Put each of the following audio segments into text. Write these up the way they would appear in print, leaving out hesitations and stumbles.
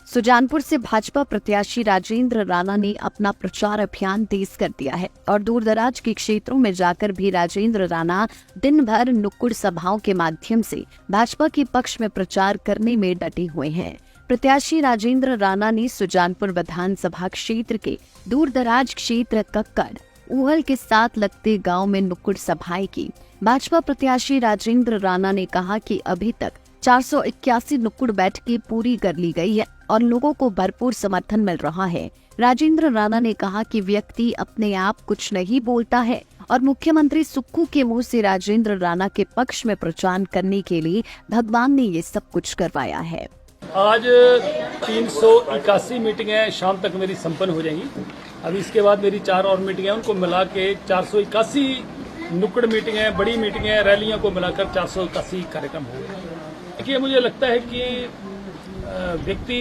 सुजानपुर से भाजपा प्रत्याशी राजेंद्र राणा ने अपना प्रचार अभियान तेज कर दिया है और दूरदराज के क्षेत्रों में जाकर भी राजेंद्र राणा दिन भर नुक्कड़ सभाओं के माध्यम से भाजपा के पक्ष में प्रचार करने में डटे हुए हैं। प्रत्याशी राजेंद्र राणा ने सुजानपुर विधानसभा क्षेत्र के दूरदराज क्षेत्र कक्कड़ ऊहल के साथ लगते गांव में नुक्कड़ सभाएं की। भाजपा प्रत्याशी राजेंद्र राणा ने कहा कि अभी तक 481 नुक्कड़ बैठकें पूरी कर ली गई है और लोगों को भरपूर समर्थन मिल रहा है। राजेंद्र राणा ने कहा कि व्यक्ति अपने आप कुछ नहीं बोलता है और मुख्यमंत्री सुक्खू के मुंह से राजेंद्र राणा के पक्ष में प्रचार करने के लिए भगवान ने ये सब कुछ करवाया है। आज 381 मीटिंगें शाम तक मेरी संपन्न हो जाएंगी। अभी इसके बाद मेरी 4 और मीटिंगें, उनको मिला के 481 नुक्कड़ मीटिंगें, बड़ी मीटिंगें, रैलियों को मिलाकर 481 कार्यक्रम हो गए। देखिए, मुझे लगता है कि व्यक्ति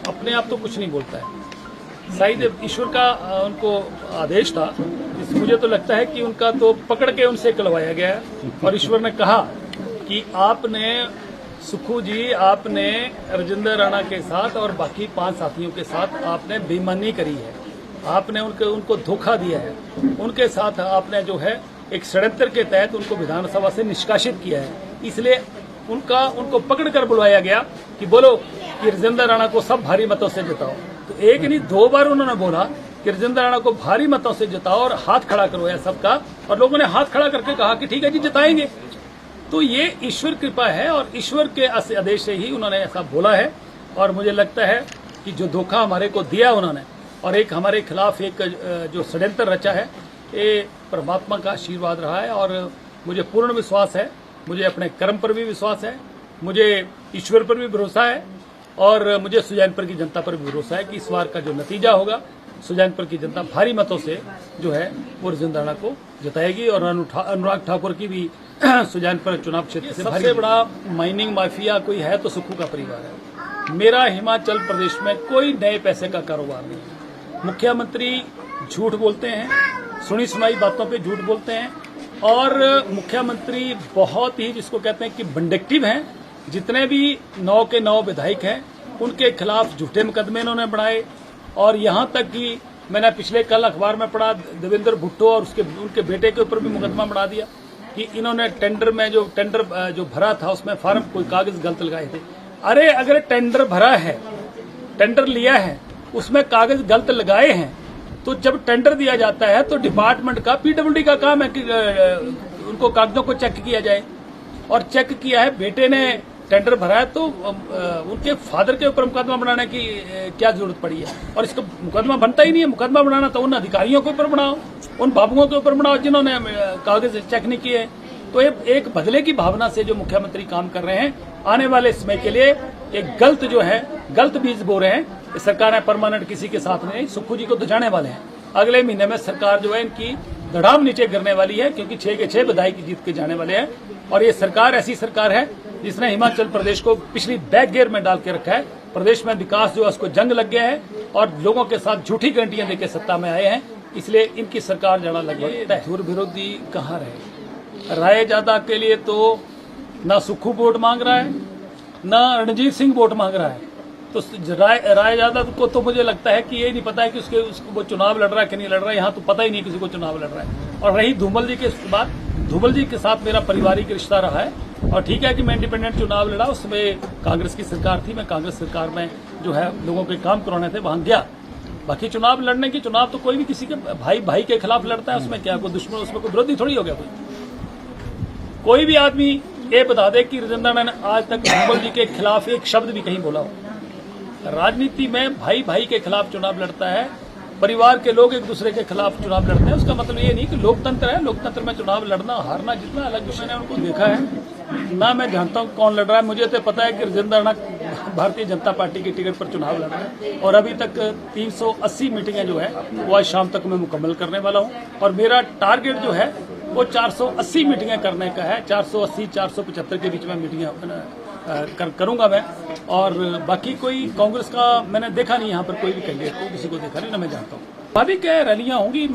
अपने आप तो कुछ नहीं बोलता है, शायद ईश्वर का उनको आदेश था। मुझे तो लगता है कि उनका तो पकड़ के उनसे कहलवाया गया और ईश्वर ने कहा कि आपने सुक्खू जी, आपने राजेंद्र राणा के साथ और बाकी 5 साथियों के साथ आपने बेईमानी करी है, आपने उनको धोखा दिया है, उनके साथ आपने जो है एक षड्यंत्र के तहत उनको विधानसभा से निष्कासित किया है। इसलिए उनको पकड़ कर बुलवाया गया कि बोलो कि राजेंद्र राणा को सब भारी मतों से जिताओ। तो एक नहीं 2 बार उन्होंने बोला कि राजेंद्र राणा को भारी मतों से जिताओ और हाथ खड़ा करवाया सबका, और लोगों ने हाथ खड़ा करके कहा कि ठीक है जी, जिताएंगे। तो ये ईश्वर कृपा है और ईश्वर के आदेश से ही उन्होंने ऐसा बोला है। और मुझे लगता है कि जो धोखा हमारे को दिया उन्होंने और एक हमारे खिलाफ एक जो षड्यंत्र रचा है, ये परमात्मा का आशीर्वाद रहा है। और मुझे पूर्ण विश्वास है, मुझे अपने कर्म पर भी विश्वास है, मुझे ईश्वर पर भी भरोसा है और मुझे सुजानपुर की जनता पर भी भरोसा है कि इस बार का जो नतीजा होगा, सुजानपुर की जनता भारी मतों से जो है वो राजेंद्र राणा को जिताएगी। और अनुराग ठाकुर की भी सुजानपुर चुनाव क्षेत्र से सबसे बड़ा माइनिंग माफिया कोई है तो सुक्खू का परिवार है। मेरा हिमाचल प्रदेश में कोई नए पैसे का कारोबार नहीं है। मुख्यमंत्री झूठ बोलते हैं, सुनी सुनाई बातों पे झूठ बोलते हैं और मुख्यमंत्री बहुत ही, जिसको कहते हैं कि विंडिक्टिव हैं। जितने भी 9 के 9 विधायक हैं उनके खिलाफ झूठे मुकदमे इन्होंने बनाए। और यहां तक कि मैंने पिछले कल अखबार में पढ़ा, देवेंद्र भुट्टो और उनके बेटे के ऊपर भी मुकदमा बना दिया कि इन्होंने टेंडर में जो भरा था उसमें फार्म कोई कागज गलत लगाए थे। अरे अगर टेंडर भरा है, टेंडर लिया है, उसमें कागज गलत लगाए हैं, तो जब टेंडर दिया जाता है तो डिपार्टमेंट का, पीडब्ल्यूडी का काम है कि उनको कागजों को चेक किया जाए। और चेक किया है, बेटे ने टेंडर भरा है, तो उनके फादर के ऊपर मुकदमा बनाने की क्या जरूरत पड़ी है? और इसका मुकदमा बनता ही नहीं है। मुकदमा बनाना तो उन अधिकारियों के ऊपर बनाओ, उन बाबुओं के ऊपर बनाओ जिन्होंने कागज चेक नहीं किए। तो एक बदले की भावना से जो मुख्यमंत्री काम कर रहे हैं, आने वाले समय के लिए एक गलत बीज बो रहे हैं। सरकार है परमानेंट किसी के साथ नहीं, सुक्खू जी को तो जाने वाले हैं। अगले महीने में सरकार जो है इनकी धड़ाम नीचे गिरने वाली है, क्योंकि 6 के 6 विधायक जीत के जाने वाले हैं। और ये सरकार ऐसी सरकार है जिसने हिमाचल प्रदेश को पिछली बैक गियर में डाल के रखा है। प्रदेश में विकास जो है उसको जंग लग गया है और लोगों के साथ झूठी गारंटियां देकर सत्ता में आए हैं, इसलिए इनकी सरकार जाना लगभग धुर विरोधी कहाँ रहे। राय ज्यादा के लिए तो ना सुक्खू वोट मांग रहा है, ना रणजीत सिंह वोट मांग रहा है। तो राय ज्यादा को तो मुझे लगता है कि ये नहीं पता है कि उसको वो चुनाव लड़ रहा है कि नहीं लड़ रहा है। यहाँ तो पता ही नहीं किसी को चुनाव लड़ रहा है। और रही धूमल जी के बात, धूमल जी के साथ मेरा पारिवारिक रिश्ता रहा है और ठीक है कि मैं इंडिपेंडेंट चुनाव लड़ा, उसमें कांग्रेस की सरकार थी, मैं कांग्रेस सरकार में जो है लोगों के काम करवाने थे वहां गया। बाकी चुनाव लड़ने की, चुनाव तो कोई भी किसी के भाई के खिलाफ लड़ता है, उसमें क्या कोई दुश्मन, उसमें कोई विरोधी थोड़ी हो गया। कोई भी आदमी ये बता दे कि राजेंद्र राणा ने आज तक धूमल जी के खिलाफ एक शब्द भी कहीं बोला हो। राजनीति में भाई के खिलाफ चुनाव लड़ता है, परिवार के लोग एक दूसरे के खिलाफ चुनाव लड़ते हैं। उसका मतलब ये नहीं कि लोकतंत्र है, लोकतंत्र में चुनाव लड़ना हारना जितना अलग विषय है, उनको देखा है ना। मैं जानता हूँ कौन लड़ रहा है, मुझे तो पता है कि राजेंद्र राणा भारतीय जनता पार्टी की टिकट पर चुनाव लड़ रहा है। और अभी तक 380 मीटिंगें जो है वो आज शाम तक मैं मुकम्मल करने वाला हूँ और मेरा टारगेट जो है वो 480 मीटिंगें करने का है। 480-475 के बीच में मीटिंगें करूंगा मैं। और बाकी कोई कांग्रेस का मैंने देखा नहीं, यहाँ पर कोई भी कैंडिडेट को किसी को देखा नहीं, ना मैं जानता हूँ। अभी क्या रैलियां होंगी,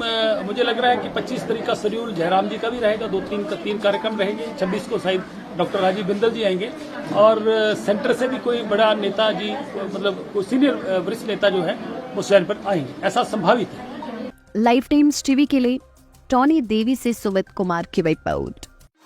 मुझे लग रहा है कि 25 तारीख का शेड्यूल जयराम जी का भी रहेगा, 2-3 कार्यक्रम रहेंगे। 26 को शायद डॉक्टर राजीव बिंदल जी आएंगे और सेंटर से भी कोई बड़ा नेता जी, मतलब कोई सीनियर वरिष्ठ नेता जो है वो चयन पर आएंगे, ऐसा संभावित है। लाइव टाइम्स टीवी के लिए टॉनी देवी से सुमित कुमार की रिपोर्ट।